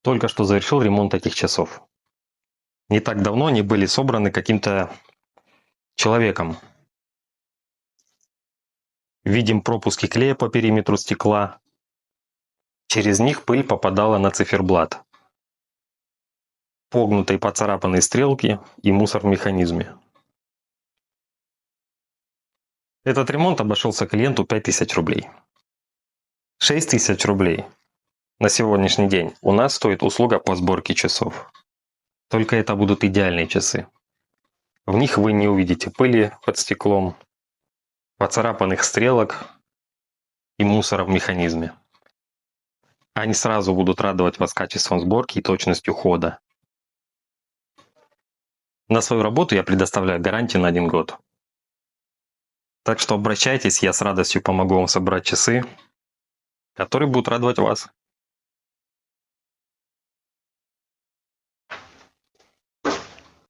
Только что завершил ремонт этих часов. Не так давно они были собраны каким-то человеком. Видим пропуски клея по периметру стекла. Через них пыль попадала на циферблат. Погнутые поцарапанные стрелки и мусор в механизме. Этот ремонт обошелся клиенту 5000 рублей. 6000 рублей на сегодняшний день у нас стоит услуга по сборке часов. Только это будут идеальные часы. В них вы не увидите пыли под стеклом, поцарапанных стрелок и мусора в механизме. Они сразу будут радовать вас качеством сборки и точностью хода. На свою работу я предоставляю гарантию на 1 год. Так что обращайтесь, я с радостью помогу вам собрать часы, которые будут радовать вас.